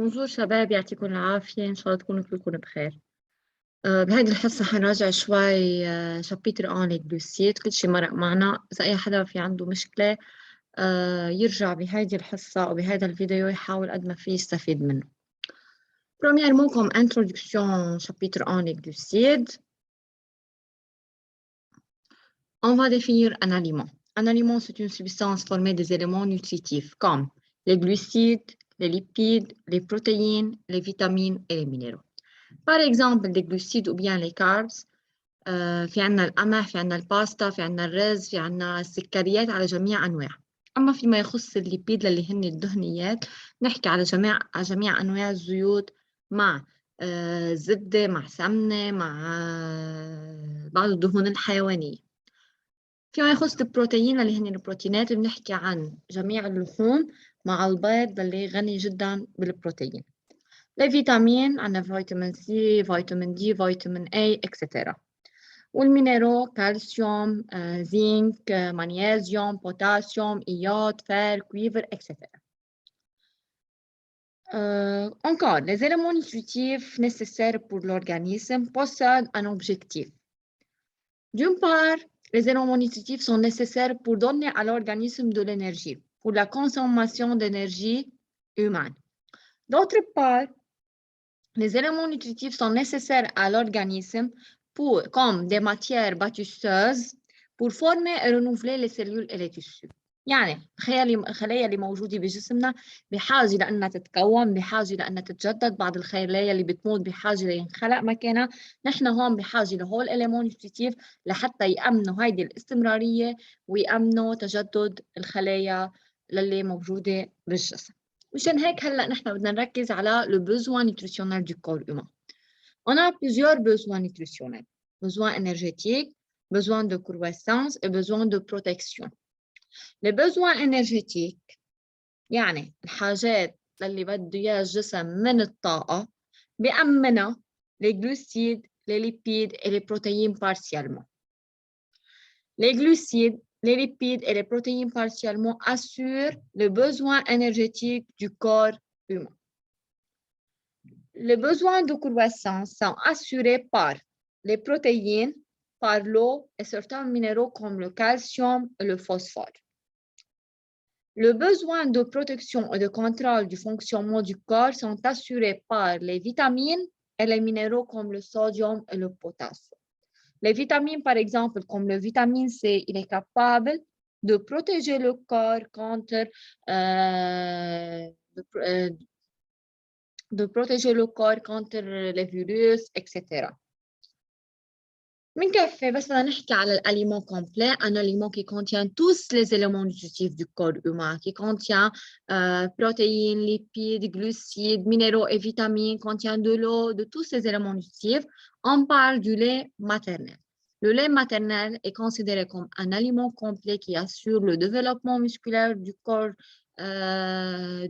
بونجور شباب، يعطيكم العافية. إن شاء الله تكونوا كلكم بخير. بهيدي الحصة حنراجع شوي شابيتر آن الجلوسيد. كل شي مرق معنا. إذا أي حدا في عنده مشكلة يرجع بهيدي الحصة أو بهذا الفيديو يحاول قد ما فيه يستفيد منه. Premièrement, comme introduction chapitre 1 les glucides, on va définir un aliment. Un aliment, c'est une substance formée des éléments nutritifs comme les glucides, les lipides, les protéines, les vitamines et les minéraux. Par exemple, les glucides ou bien les carbs. في عنا القمح، في عنا الباستا، في عنا الرز، في عنا السكريات على جميع أنواع. أما فيما يخص الليبيد اللي هن الدهنيات، نحكي على جميع أنواع الزيوت مع زبدة، مع سمنة، مع بعض الدهون الحيوانية. فيما يخص البروتين اللي هن البروتينات، بنحكي عن جميع اللحوم مع البيض اللي غني جدا بالبروتين. الفيتامين عندنا فيتامين سي، فيتامين دي، فيتامين اي etc. والمينيرو كالسيوم، زنك، مغنيسيوم، بوتاسيوم، iode, fer, cuivre etc. Encore, les éléments nutritifs nécessaires pour l'organisme possèdent un objectif. D'une part, les éléments nutritifs sont nécessaires pour donner à l'organisme de l'énergie, pour la consommation d'énergie humaine. D'autre part, les éléments nutritifs sont nécessaires à l'organisme comme des matières bâtisseuses pour former et renouveler les cellules et les tissus. يعني الخلايا اللي موجودة بجسمنا بحاجة لأنها تتكون، بحاجة لأنها تتجدد. بعض الخلايا اللي بتموت بحاجة لينخلق مكانها. نحن هون بحاجة لهول الإليمون نيوتريتيف لحتى يأمنوا هيدي الاستمرارية ويأمنوا تجدد الخلايا اللي موجودة بالجسم. مشان هيك هلأ نحن بدنا نركز على le besoin nutritionnel du corps humain. On a plusieurs besoins nutritionnels. Besoin énergétique, besoin de croissance et besoin de protection. Les besoins énergétiques يعني الحاجات اللي بده إياها الجسم من الطاقة بأمنها les glucides, les lipides et les protéines partiellement. Les glucides, les lipides et les protéines partiellement assurent le besoin énergétique du corps humain. Les besoins de croissance sont assurés par les protéines, par l'eau et certains minéraux comme le calcium et le phosphore. Le besoin de protection et de contrôle du fonctionnement du corps sont assurés par les vitamines et les minéraux comme le sodium et le potassium. Les vitamines, par exemple, comme le vitamine C, il est capable de protéger le corps contre les virus, etc. منكفي بس بدنا نحكي على الاليمون complet, un aliment qui contient tous les éléments nutritifs du corps humain, qui contient protéines, lipides, glucides, minéraux et vitamines, contient de l'eau, de tous ces éléments nutritifs. On parle du lait maternel. Le lait maternel est considéré comme un aliment complet qui assure le développement musculaire du corps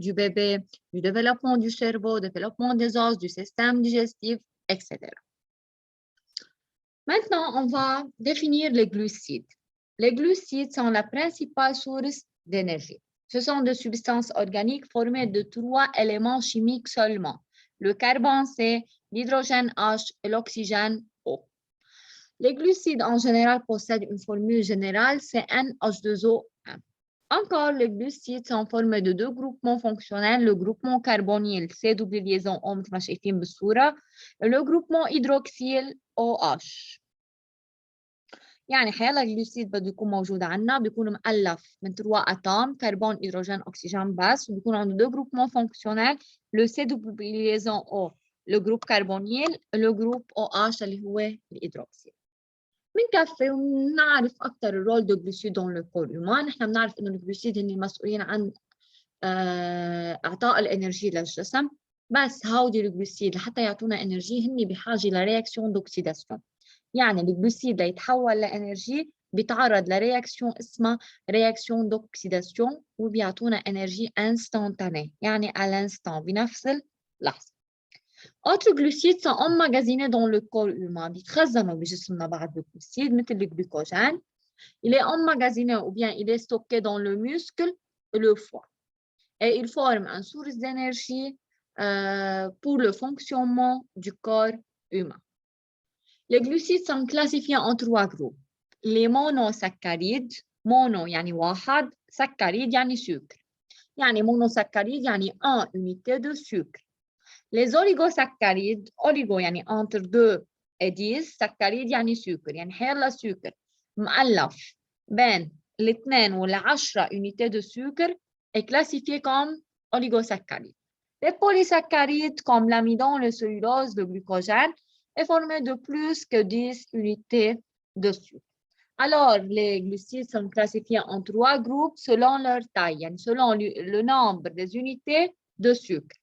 du bébé, du développement du cerveau, développement des os, du système digestif, etc. Maintenant, on va définir les glucides. Les glucides sont la principale source d'énergie. Ce sont des substances organiques formées de 3 éléments chimiques seulement. Le carbone C, l'hydrogène H et l'oxygène O. Les glucides en général possèdent une formule générale CnH2O1. Encore, les glucides sont formés de 2 groupements fonctionnels, le groupement carbonyl CW liaison O مثل ما شايفين بالصورة et le groupement hydroxyl OH. يعني حيلا الجلوسيد بده يكون موجود عنا بيكون مؤلف من 3 اتوم كربون هيدروجين اكسجين بس وبيكون عنده 2 groupements fonctionnels le CW liaison O le groupe carbonyl le groupe OH اللي هو الهيدروكسيل. بنكفي ونعرف اكثر الرول دو جلوسيد دون لو كور هيومان. نحن بنعرف انه الجلوسيد هن المسؤولين عن اعطاء الانرجي للجسم، بس هودي الجلوسيد لحتى يعطونا انرجي هن بحاجه لرياكسيون دوكسيداسيون. يعني الجلوسيد ليتحول لانرجي بيتعرض لرياكسيون اسمها رياكسيون دوكسيداسيون وبيعطونا انرجي انستانتاني يعني على الانستان بنفس اللحظه. Autres glucides sont emmagasinés dans le corps humain. بيتخزنوا بجسمنا بعض الجلوسيد مثل الجلوكوجين. Il est emmagasiné ou bien il est stocké dans le muscle et le foie. Et il forme une source d'énergie pour le fonctionnement du corps humain. Les glucides sont classifiés en 3 groupes. Les monosaccharides, mono يعني واحد, saccharide يعني sucre. يعني monosaccharide يعني 1 unité de sucre. Les oligosaccharides, oligo يعني entre 2 et 10, saccharide يعني sucre, يعني حيلا sucre مؤلف بين 2 و 10 unités de sucre est classifié comme oligosaccharides. Les polysaccharides comme l'amidon, le cellulose, le glucogène est formé de plus que 10 unités de sucre. Alors, les glucides sont classifiés en 3 groupes selon leur taille, يعني selon le nombre des unités de sucre.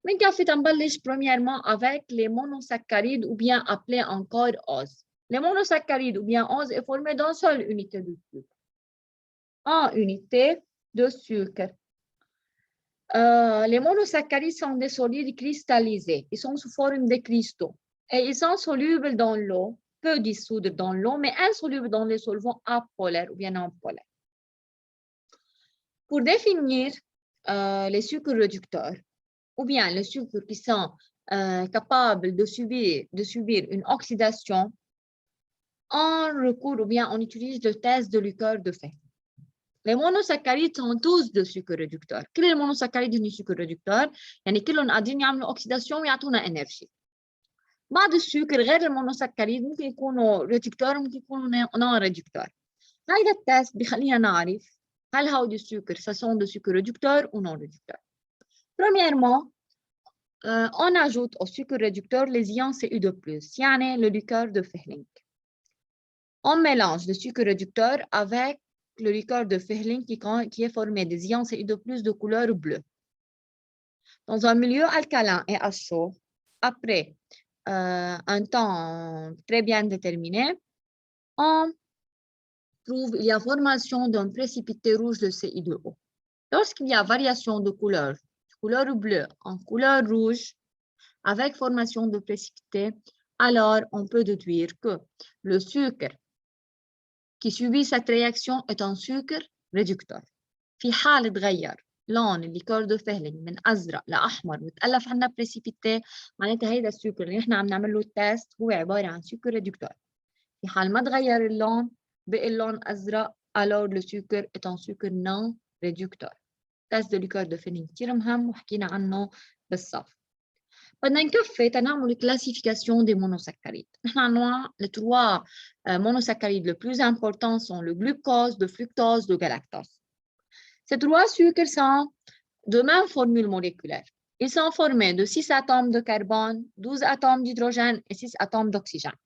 Mais on va premièrement avec les monosaccharides ou bien appelés encore OZ. Les monosaccharides ou bien OZ est formé d'une seule unité de sucre. En unité de sucre. Les monosaccharides sont des solides cristallisés. Ils sont sous forme de cristaux. Et ils sont solubles dans l'eau, peu dissoudre dans l'eau, mais insolubles dans les solvants apolaires ou bien apolaires. Pour définir les sucres réducteurs, ou bien les sucres qui sont capables de subir une oxydation, on recourt ou bien on utilise le test de Likert de Fehling. Les monosaccharides sont tous de sucre réducteur. كل المونوساكرايد هن sucre réducteur يعني كلهم قادرين يعملوا oxydation ويعطونا énergie. بعض السكر غير المونوساكرايد ممكن يكونوا ريدكتور ممكن يكونوا نون ريدكتور. هذا التست بيخلينا نعرف هل هودي السكر ce sont de sucre réducteur ou non réducteur. Premièrement, on ajoute au sucre réducteur les ions Cu2+, يعني le Likert de Fehling. On mélange le sucre réducteur avec le Likert de Fehling qui est formé des ions Cu2+ de couleur bleue. Dans un milieu alcalin et à chaud, après un temps très bien déterminé, on trouve qu'il y a formation d'un précipité rouge de Ci2O. Lorsqu'il y a variation de couleur bleue en couleur rouge, avec formation de précipité, alors on peut déduire que le sucre qui subit cette réaction est un sucre réducteur. في حال تغير لون الليكور دو فيهلينج من أزرق لأحمر وتألف عنا بريسيبيتي معناتها هيدا السكر اللي نحن عم نعمل له التست هو عبارة عن سكر ريدكتور. في حال ما تغير اللون بقي اللون أزرق alors le sucre est un sucre non réducteur. تست دو ليكور دو فيهلينج كتير مهم وحكينا عنه بالصف. بدنا نكفي تنعمل classification des monosaccharides. نحن عنا les 3 monosaccharides les plus importants sont le glucose, le fructose, le galactose. Ces 3 sucres sont de même formule moléculaire. Ils sont formés de 6 atomes de carbone, 12 atomes d'hydrogène et 6 atomes d'oxygène.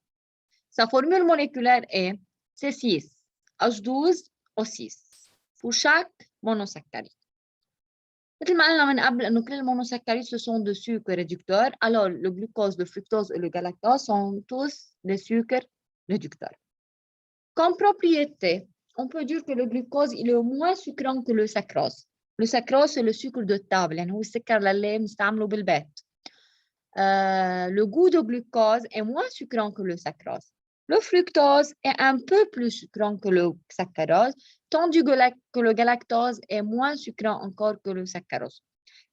Sa formule moléculaire est C6, H12O6 pour chaque monosaccharide. مثل ما قلنا من قبل إنه كل المونوساكرايد ce sont de sucres réducteurs, alors le glucose, le fructose et le galactose sont tous des sucres réducteurs. Comme propriété, on peut dire que le glucose il est moins sucrant que le saccharose. Le saccharose c'est le sucre de table, يعني هو السكر اللي بنستعمله بالبيت. Le goût de glucose est moins sucrant que le saccharose. Le fructose est un peu plus sucrant que le saccharose, tandis que le galactose est moins sucrant encore que le saccharose.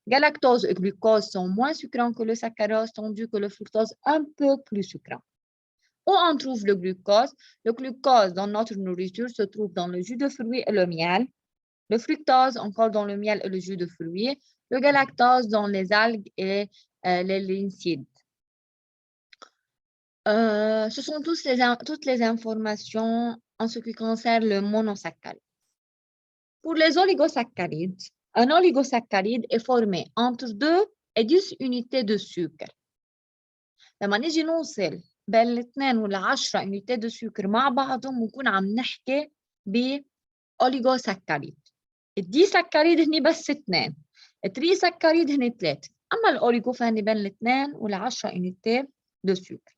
Galactose et glucose sont moins sucrants que le saccharose, tandis que le fructose un peu plus sucrant. Où on trouve le glucose? Le glucose dans notre nourriture se trouve dans le jus de fruits et le miel. Le fructose encore dans le miel et le jus de fruits. Le galactose dans les algues et les lincides. Ce sont toutes les informations en ce qui concerne le monosaccharide. Pour les oligosaccharides, un oligosaccharide est formé entre 2 et 10 unités de sucre. لما نيجي نوصل بين 2 وال 10 unité de sucre مع بعضهم بنكون عم نحكي بأوليغوساكاريد. الديساكاريد هني بس 2، التريساكاريد هني 3، أما الأوليغو فهني بين 2 وال 10 unité de sucre.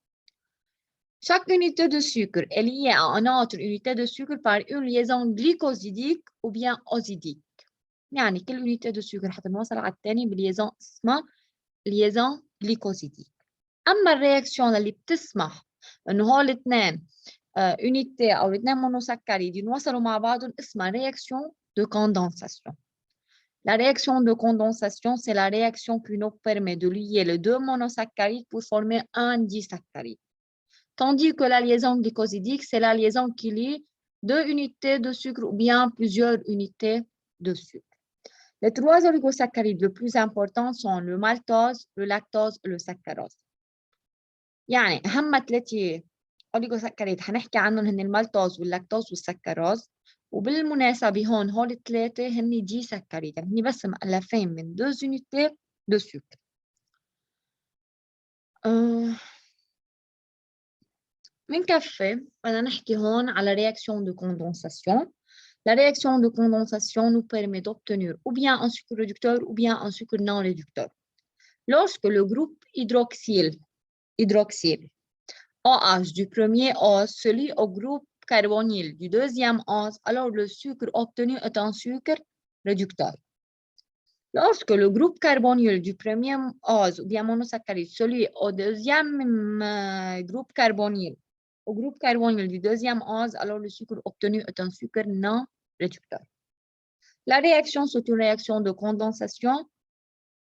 Chaque unité de sucre est liée à une autre unité de sucre par une liaison glycosidique ou bien ozidique. يعني كل unité de sucre حتى نوصل على الثاني بليزون اسمها liaison glycosidique. أما الرياكشن اللي بتسمح إنه هول الاثنين unité أو الاثنين monosaccharides ينوصلوا مع بعضهم اسمها réaction de condensation. La réaction de condensation, c'est la réaction qui nous permet de lier les deux monosaccharides pour former un disaccharide. Tandis que la liaison glycosidique, c'est la liaison qui lie deux unités de sucre ou bien plusieurs unités de sucre. Les trois oligosaccharides les plus importants sont le maltose, le lactose et le saccharose. يعني أهم 3 oligosaccharides هنحكي عنهم هن المالتوز واللاكتوز والسكروز. وبالمناسبة هون هول الثلاثة هن دي سكريد، يعني هن بس مؤلفين من 2 unités de sucre. منكفي بدنا نحكي هون على réaction de condensation. La réaction de condensation nous permet d'obtenir ou bien un sucre réducteur ou bien un sucre non réducteur. Lorsque le groupe hydroxyle OH du premier ose se lie au groupe carbonyl du deuxième ose, alors le sucre obtenu est un sucre réducteur. Lorsque le groupe carbonyl du premier ose ou bien monosaccharide se lie au deuxième groupe carbonyl, du deuxième ose, alors le sucre obtenu est un sucre non réducteur. La réaction, c'est une réaction de condensation.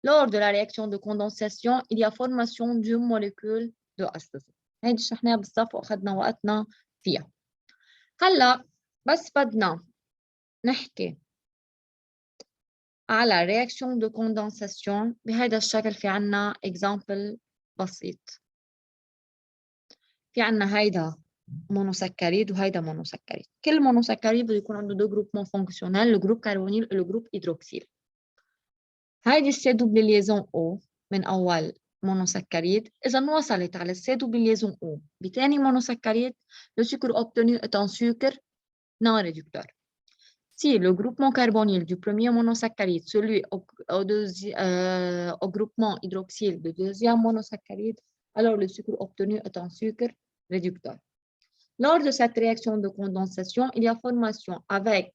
Lors de la réaction de condensation, il y a formation d'une molécule de H2O. هيدي شرحناها بالصف واخذنا وقتنا فيها. هلا بس بدنا نحكي على réaction de condensation بهذا الشكل. في عنا example بسيط. في عنا هيدا monosaccaride وهيدا monosaccaride. كل monosaccaride بده يكون عنده 2 groupements fonctionnels, le groupe carbonyl et le groupe hydroxyle. هيدي السي دوبل ليزون او من اول monosaccaride. إذا وصلت على السي دوبل ليزون او بثاني monosaccaride, le sucre obtenu est un sucre non réducteur. Si le groupement carbonyl du premier monosaccharide se lie au groupement hydroxyle du deuxième monosaccharide, alors le sucre obtenu est un sucre réducteur. Lors de cette réaction de condensation, il y a formation avec,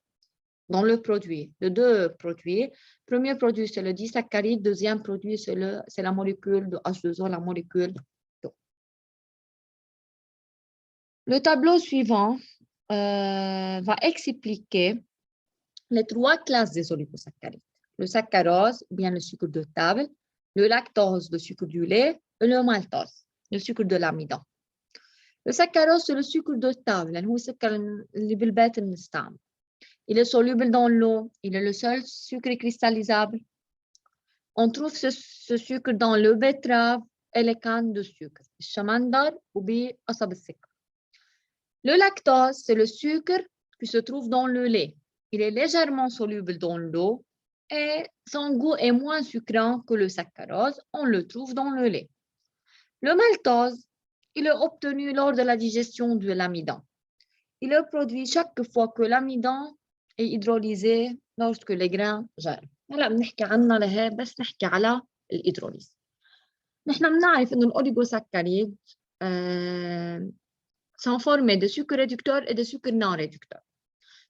dans le produit, de 2 produits. Premier produit, c'est le disaccharide. Deuxième produit, c'est la molécule de H2O, la molécule d'eau. Le tableau suivant va expliquer les 3 classes des oligosaccharides. Le saccharose, ou bien le sucre de table, le lactose, le sucre du lait, et le maltose, le sucre de l'amidon. Le saccharose, c'est le sucre de table, يعني هو السكر اللي بالبيت بنستعمله. Il est soluble dans l'eau, il est le seul sucre cristallisable. On trouve ce sucre dans le betterave et les cannes de sucre, الشمندر وبقصب السكر. Le lactose, c'est le sucre qui se trouve dans le lait. Il est légèrement soluble dans l'eau et son goût est moins sucrant que le saccharose. On le trouve dans le lait. Le maltose, il est obtenu lors de la digestion de l'amidon. Il est produit chaque fois que l'amidon est hydrolysé lorsque les grains germent. هلا بنحكي عنها لهي بس نحكي على الهيدروليز. نحن بنعرف انه الاوليغوساكاريد sont formés de sucres réducteurs et de sucres non réducteurs.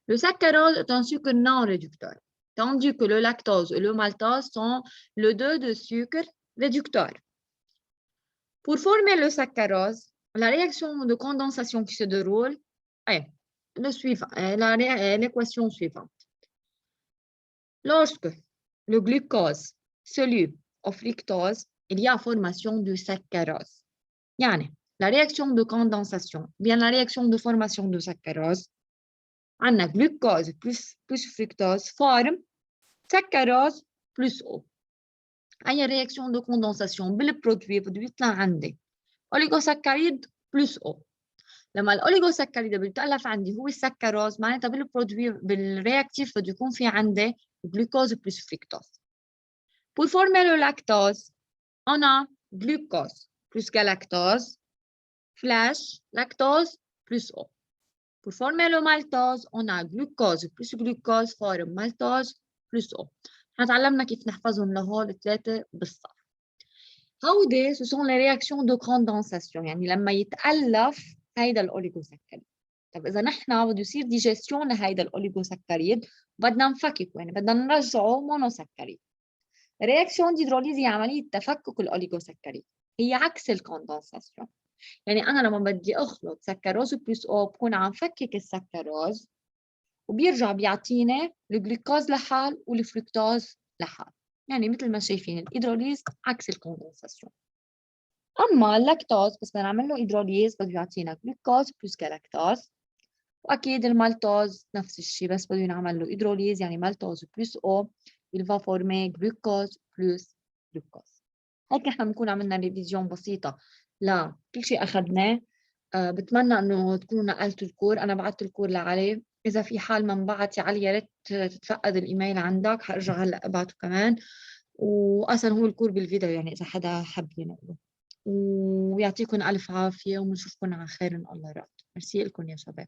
Le saccharose est un sucre non réducteur, tandis que le lactose et le maltose sont le 2 de sucre réducteur. Pour former le saccharose, la réaction de condensation qui se déroule est l'équation suivante. Lorsque le glucose se lie au fructose, il y a formation du saccharose. Yani, la réaction de condensation, bien la réaction de formation de saccharose, عندنا glucose plus fructose forme saccharose plus eau. أي réaction de condensation بالبرودوي بده يطلع عندي oligosacharide plus eau. لما الاوليغوساكاريد بيتألف عندي هو السكروز، معناتها بالبرودوي بالرياكتيف بده يكون في عندي glucose plus fructose. Pour former le lactose, on a glucose plus galactose, flash, lactose plus eau. Pour former le maltose, on a glucose plus glucose forme maltose plus eau. هنتعلمنا كيف نحفظهم لهول الثلاثة بالصف. هودي ce sont les réactions de condensation، يعني لما يتألف هيدا الأوليغوساكاريد. طب إذا نحن بده يصير ديجستيون لهيدا الأوليغوساكاريد بدنا نفككه، يعني بدنا نرجعه مونوساكاريد. رياكسيون ديدروليز هي عملية تفكك الأوليغوساكاريد، هي عكس الكوندنساسيون. يعني أنا لما بدي أخلط سكروز بلس أو بكون عم فكك السكروز وبيرجع بيعطيني الجلوكوز لحال والفركتوز لحال. يعني مثل ما شايفين الهيدروليز عكس الكوندنساسيون. أما اللاكتوز بس بدنا نعمل له هيدروليز بده يعطينا جلوكوز بلس جلاكتوز، وأكيد المالتوز نفس الشيء بس بده ينعمل له هيدروليز يعني مالتوز بلس O il va former glucose plus glucose. هيك نحن بنكون عملنا ريفيزيون بسيطة لكل شيء أخدناه. بتمنى إنه تكونوا نقلتوا الكور، أنا بعت الكور لعلي، إذا في حال ما انبعت يا علي يا ريت تتفقد الإيميل عندك، حارجع هلا ابعته كمان، وأصلا هو الكور بالفيديو يعني إذا حدا حب ينقله. ويعطيكم ألف عافية وبنشوفكم على خير إن الله راد. ميرسي لكم يا شباب.